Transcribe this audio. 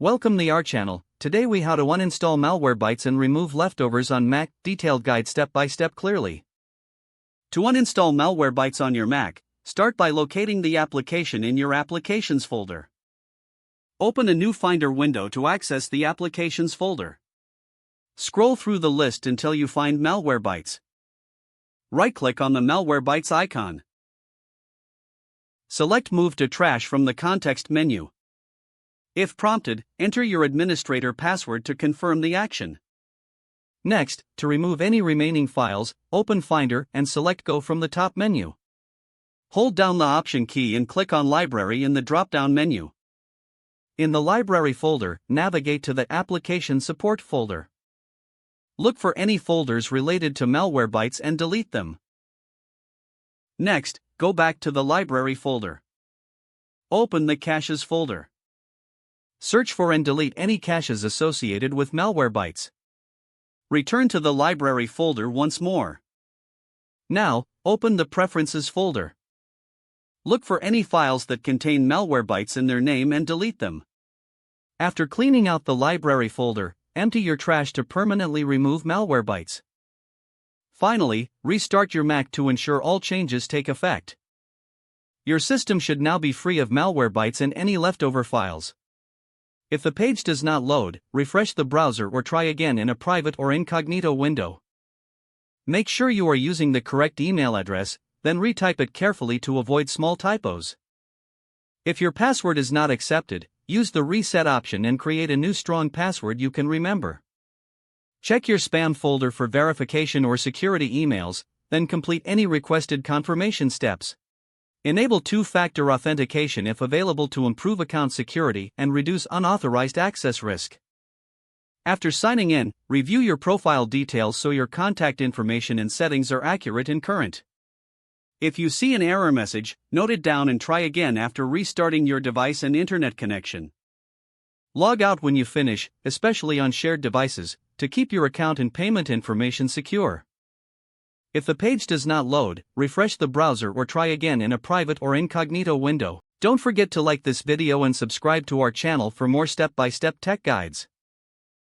Welcome to our channel. Today we how to uninstall Malwarebytes and remove leftovers on Mac, detailed guide step by step clearly. To uninstall Malwarebytes on your Mac, start by locating the application in your Applications folder. Open a new Finder window to access the Applications folder. Scroll through the list until you find Malwarebytes. Right-click on the Malwarebytes icon. Select Move to Trash from the context menu. If prompted, enter your administrator password to confirm the action. Next, to remove any remaining files, open Finder and select Go from the top menu. Hold down the Option key and click on Library in the drop-down menu. In the Library folder, navigate to the Application Support folder. Look for any folders related to Malwarebytes and delete them. Next, go back to the Library folder. Open the Caches folder. Search for and delete any caches associated with Malwarebytes. Return to the Library folder once more. Now, open the Preferences folder. Look for any files that contain Malwarebytes in their name and delete them. After cleaning out the Library folder, empty your trash to permanently remove Malwarebytes. Finally, restart your Mac to ensure all changes take effect. Your system should now be free of Malwarebytes and any leftover files. If the page does not load, refresh the browser or try again in a private or incognito window. Make sure you are using the correct email address, then retype it carefully to avoid small typos. If your password is not accepted, use the reset option and create a new strong password you can remember. Check your spam folder for verification or security emails, then complete any requested confirmation steps. Enable two-factor authentication if available to improve account security and reduce unauthorized access risk. After signing in, review your profile details so your contact information and settings are accurate and current. If you see an error message, note it down and try again after restarting your device and internet connection. Log out when you finish, especially on shared devices, to keep your account and payment information secure. If the page does not load, refresh the browser or try again in a private or incognito window. Don't forget to like this video and subscribe to our channel for more step-by-step tech guides.